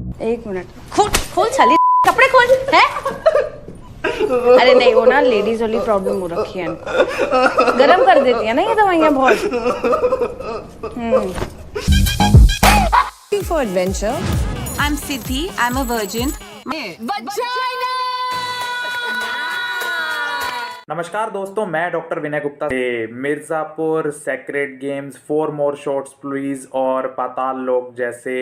एक मिनट, खोल खोल साली, कपड़े खोल है। अरे नहीं, वो ना लेडीज वाली प्रॉब्लम हो रखी है इनको, गरम कर देती है ना ये दवाइयाँ बहुत। For adventure. I'm Siddhi. I'm a virgin. नमस्कार दोस्तों, मैं डॉक्टर विनय गुप्ता से Mirzapur, sacred games, 4 more shots please और पाताल लोक जैसे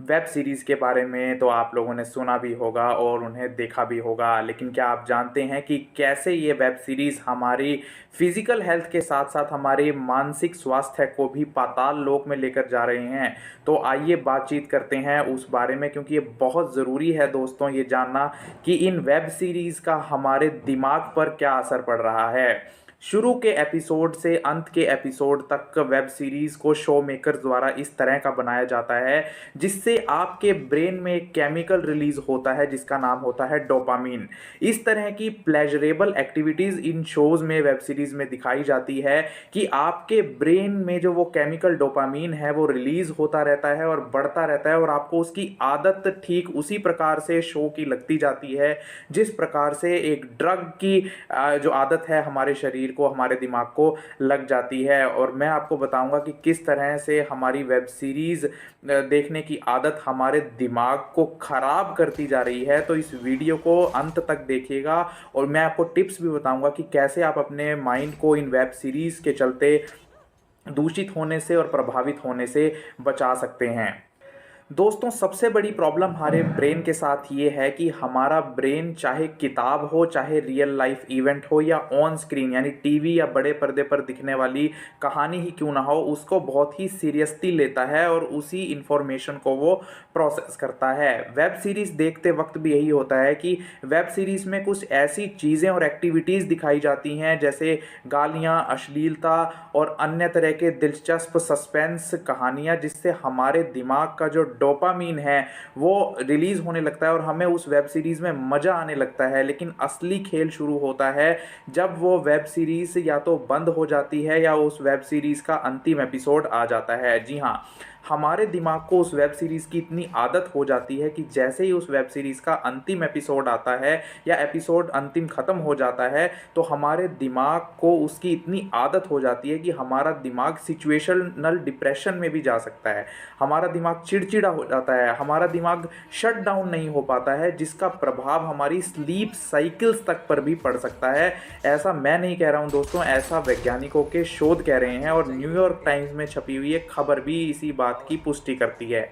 वेब सीरीज़ के बारे में तो आप लोगों ने सुना भी होगा और उन्हें देखा भी होगा। लेकिन क्या आप जानते हैं कि कैसे ये वेब सीरीज़ हमारी फिज़िकल हेल्थ के साथ साथ हमारे मानसिक स्वास्थ्य को भी पाताल लोक में लेकर जा रहे हैं? तो आइए बातचीत करते हैं उस बारे में, क्योंकि ये बहुत ज़रूरी है दोस्तों ये जानना कि इन वेब सीरीज़ का हमारे दिमाग पर क्या असर पड़ रहा है। शुरू के एपिसोड से अंत के एपिसोड तक वेब सीरीज़ को शो मेकर द्वारा इस तरह का बनाया जाता है जिससे आपके ब्रेन में एक केमिकल रिलीज होता है जिसका नाम होता है डोपामीन। इस तरह की प्लेजरेबल एक्टिविटीज़ इन शोज़ में, वेब सीरीज़ में दिखाई जाती है कि आपके ब्रेन में जो वो केमिकल डोपामीन है वो रिलीज़ होता रहता है और बढ़ता रहता है और आपको उसकी आदत ठीक उसी प्रकार से शो की लगती जाती है जिस प्रकार से एक ड्रग की जो आदत है हमारे शरीर को, हमारे दिमाग को लग जाती है। और मैं आपको बताऊंगा कि किस तरह से हमारी वेब सीरीज़ देखने की आदत हमारे दिमाग को ख़राब करती जा रही है। तो इस वीडियो को अंत तक देखिएगा और मैं आपको टिप्स भी बताऊंगा कि कैसे आप अपने माइंड को इन वेब सीरीज़ के चलते दूषित होने से और प्रभावित होने से बचा सकते हैं। दोस्तों, सबसे बड़ी प्रॉब्लम हमारे ब्रेन के साथ ये है कि हमारा ब्रेन चाहे किताब हो, चाहे रियल लाइफ इवेंट हो या ऑन स्क्रीन यानी टीवी या बड़े पर्दे पर दिखने वाली कहानी ही क्यों ना हो, उसको बहुत ही सीरियसली लेता है और उसी इंफॉर्मेशन को वो प्रोसेस करता है। वेब सीरीज़ देखते वक्त भी यही होता है कि वेब सीरीज़ में कुछ ऐसी चीज़ें और एक्टिविटीज़ दिखाई जाती हैं जैसे गालियाँ, अश्लीलता और अन्य तरह के दिलचस्प सस्पेंस कहानियाँ, जिससे हमारे दिमाग का जो डोपामीन है वो रिलीज होने लगता है और हमें उस वेब सीरीज में मजा आने लगता है। लेकिन असली खेल शुरू होता है जब वो वेब सीरीज या तो बंद हो जाती है या उस वेब सीरीज का अंतिम एपिसोड आ जाता है। जी हाँ, हमारे दिमाग को उस वेब सीरीज़ की इतनी आदत हो जाती है कि जैसे ही उस वेब सीरीज़ का अंतिम एपिसोड आता है या एपिसोड अंतिम ख़त्म हो जाता है तो हमारे दिमाग को उसकी इतनी आदत हो जाती है कि हमारा दिमाग सिचुएशनल डिप्रेशन में भी जा सकता है, हमारा दिमाग चिड़चिड़ा हो जाता है, हमारा दिमाग शट डाउन नहीं हो पाता है, जिसका प्रभाव हमारी स्लीप साइकिल्स तक पर भी पड़ सकता है। ऐसा मैं नहीं कह रहा हूँ दोस्तों, ऐसा वैज्ञानिकों के शोध कह रहे हैं और न्यूयॉर्क टाइम्स में छपी हुई एक खबर भी इसी बात की पुष्टि करती है।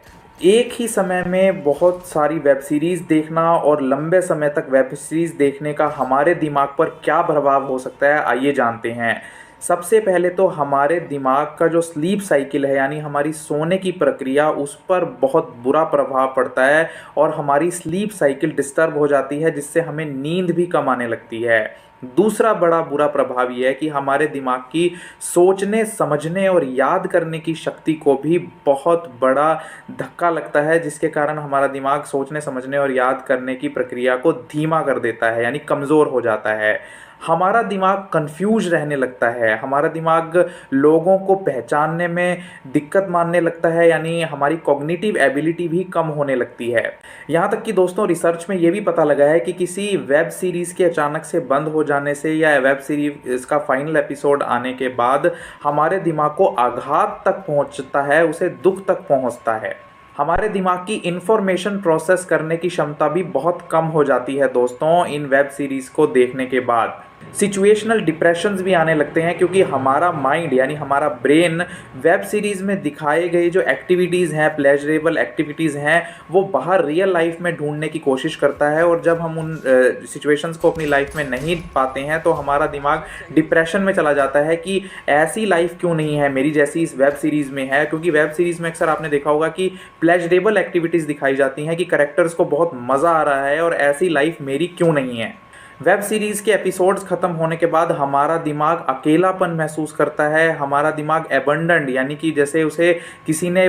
एक ही समय में बहुत सारी वेब सीरीज़ देखना और लंबे समय तक वेब सीरीज़ देखने का हमारे दिमाग पर क्या प्रभाव हो सकता है, आइए जानते हैं। सबसे पहले तो हमारे दिमाग का जो स्लीप साइकिल है यानी हमारी सोने की प्रक्रिया, उस पर बहुत बुरा प्रभाव पड़ता है और हमारी स्लीप साइकिल डिस्टर्ब हो जाती है जिससे हमें नींद भी कम आने लगती है। दूसरा बड़ा बुरा प्रभाव ये है कि हमारे दिमाग की सोचने, समझने और याद करने की शक्ति को भी बहुत बड़ा धक्का लगता है, जिसके कारण हमारा दिमाग सोचने, समझने और याद करने की प्रक्रिया को धीमा कर देता है यानी कमज़ोर हो जाता है। हमारा दिमाग कंफ्यूज रहने लगता है, हमारा दिमाग लोगों को पहचानने में दिक्कत मानने लगता है यानी हमारी कॉग्निटिव एबिलिटी भी कम होने लगती है। यहाँ तक कि दोस्तों, रिसर्च में ये भी पता लगा है कि किसी वेब सीरीज़ के अचानक से बंद हो जाने से या वेब सीरीज़ का फाइनल एपिसोड आने के बाद हमारे दिमाग को आघात तक पहुँचता है, उसे दुख तक पहुँचता है। हमारे दिमाग की इन्फॉर्मेशन प्रोसेस करने की क्षमता भी बहुत कम हो जाती है दोस्तों इन वेब सीरीज़ को देखने के बाद। सिचुएशनल डिप्रेशंस भी आने लगते हैं क्योंकि हमारा माइंड यानी हमारा ब्रेन वेब सीरीज़ में दिखाए गए जो एक्टिविटीज़ हैं, प्लेजरेबल एक्टिविटीज़ हैं, वो बाहर रियल लाइफ में ढूंढने की कोशिश करता है और जब हम उन सिचुएशंस को अपनी लाइफ में नहीं पाते हैं तो हमारा दिमाग डिप्रेशन में चला जाता है कि ऐसी लाइफ क्यों नहीं है मेरी जैसी इस वेब सीरीज़ में है। क्योंकि वेब सीरीज़ में अक्सर आपने देखा होगा कि प्लेजरेबल एक्टिविटीज़ दिखाई जाती हैं कि कैरेक्टर्स को बहुत मज़ा आ रहा है और ऐसी लाइफ मेरी क्यों नहीं है। वेब सीरीज़ के एपिसोड्स ख़त्म होने के बाद हमारा दिमाग अकेलापन महसूस करता है, हमारा दिमाग एबंडन्ड यानी कि जैसे उसे किसी ने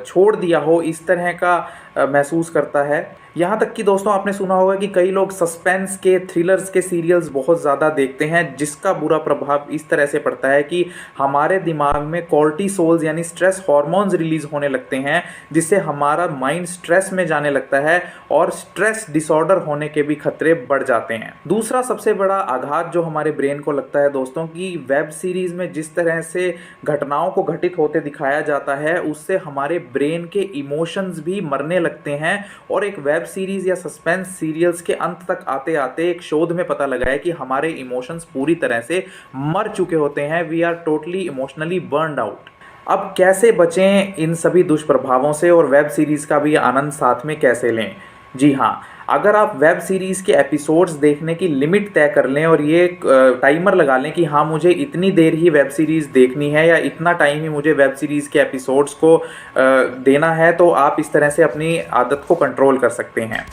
छोड़ दिया हो, इस तरह का महसूस करता है। यहाँ तक कि दोस्तों आपने सुना होगा कि कई लोग सस्पेंस के, थ्रिलर्स के सीरियल्स बहुत ज़्यादा देखते हैं, जिसका बुरा प्रभाव इस तरह से पड़ता है कि हमारे दिमाग में कॉर्टिसोल्स यानी स्ट्रेस हार्मोन्स रिलीज होने लगते हैं, जिससे हमारा माइंड स्ट्रेस में जाने लगता है और स्ट्रेस डिसऑर्डर होने के भी खतरे बढ़ जाते हैं। दूसरा सबसे बड़ा आघात जो हमारे ब्रेन को लगता है दोस्तों, कि वेब सीरीज में जिस तरह से घटनाओं को घटित होते दिखाया जाता है, उससे हमारे ब्रेन के इमोशंस भी मरने लगते हैं। और एक वेब सीरीज या सस्पेंस सीरियल्स के अंत तक आते आते एक शोध में पता लगा है कि हमारे इमोशंस पूरी तरह से मर चुके होते हैं। We are totally emotionally burned out. अब कैसे बचें इन सभी दुष्प्रभावों से और वेब सीरीज का भी आनंद साथ में कैसे लें? जी हाँ, अगर आप वेब सीरीज़ के एपिसोड्स देखने की लिमिट तय कर लें और ये टाइमर लगा लें कि हाँ मुझे इतनी देर ही वेब सीरीज़ देखनी है या इतना टाइम ही मुझे वेब सीरीज़ के एपिसोड्स को देना है, तो आप इस तरह से अपनी आदत को कंट्रोल कर सकते हैं।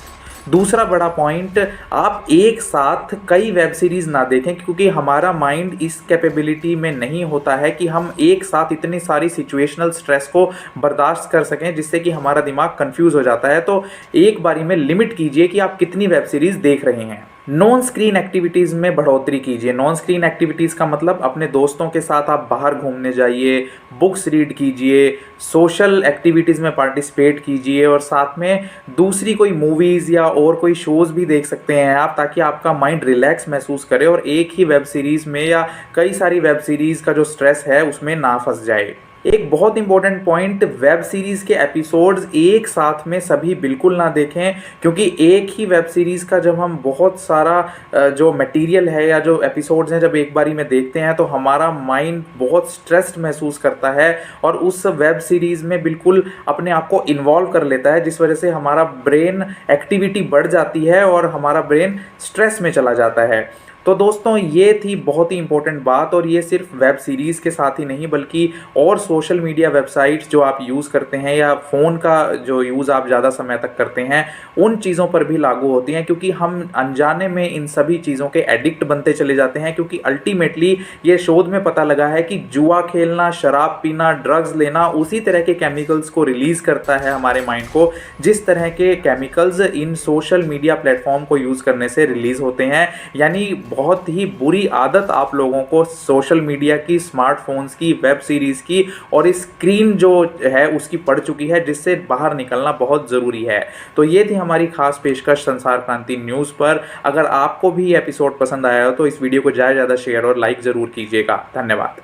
दूसरा बड़ा पॉइंट, आप एक साथ कई वेब सीरीज़ ना देखें, क्योंकि हमारा माइंड इस कैपेबिलिटी में नहीं होता है कि हम एक साथ इतनी सारी सिचुएशनल स्ट्रेस को बर्दाश्त कर सकें, जिससे कि हमारा दिमाग कंफ्यूज हो जाता है। तो एक बारी में लिमिट कीजिए कि आप कितनी वेब सीरीज़ देख रहे हैं। नॉन स्क्रीन एक्टिविटीज़ में बढ़ोतरी कीजिए। नॉन स्क्रीन एक्टिविटीज़ का मतलब अपने दोस्तों के साथ आप बाहर घूमने जाइए, बुक्स रीड कीजिए, सोशल एक्टिविटीज़ में पार्टिसिपेट कीजिए और साथ में दूसरी कोई मूवीज़ या और कोई शोज़ भी देख सकते हैं आप, ताकि आपका माइंड रिलैक्स महसूस करे और एक ही वेब सीरीज़ में या कई सारी वेब सीरीज़ का जो स्ट्रेस है उसमें ना फंस जाए। एक बहुत इंपॉर्टेंट पॉइंट, वेब सीरीज़ के एपिसोड्स एक साथ में सभी बिल्कुल ना देखें, क्योंकि एक ही वेब सीरीज़ का जब हम बहुत सारा जो मटेरियल है या जो एपिसोड्स हैं जब एक बारी में देखते हैं, तो हमारा माइंड बहुत स्ट्रेस्ड महसूस करता है और उस वेब सीरीज़ में बिल्कुल अपने आप को इन्वॉल्व कर लेता है, जिस वजह से हमारा ब्रेन एक्टिविटी बढ़ जाती है और हमारा ब्रेन स्ट्रेस में चला जाता है। तो दोस्तों ये थी बहुत ही इंपॉर्टेंट बात, और ये सिर्फ वेब सीरीज़ के साथ ही नहीं बल्कि और सोशल मीडिया वेबसाइट्स जो आप यूज़ करते हैं या फ़ोन का जो यूज़ आप ज़्यादा समय तक करते हैं, उन चीज़ों पर भी लागू होती हैं, क्योंकि हम अनजाने में इन सभी चीज़ों के एडिक्ट बनते चले जाते हैं। क्योंकि अल्टीमेटली ये शोध में पता लगा है कि जुआ खेलना, शराब पीना, ड्रग्स लेना उसी तरह के केमिकल्स को रिलीज़ करता है हमारे माइंड को, जिस तरह के केमिकल्स इन सोशल मीडिया प्लेटफॉर्म को यूज़ करने से रिलीज़ होते हैं। यानी बहुत ही बुरी आदत आप लोगों को सोशल मीडिया की, स्मार्टफोन्स की, वेब सीरीज़ की और स्क्रीन जो है उसकी पड़ चुकी है, जिससे बाहर निकलना बहुत ज़रूरी है। तो ये थी हमारी खास पेशकश संसार क्रांति न्यूज़ पर। अगर आपको भी एपिसोड पसंद आया हो तो इस वीडियो को ज़्यादा से ज़्यादा शेयर और लाइक ज़रूर कीजिएगा। धन्यवाद।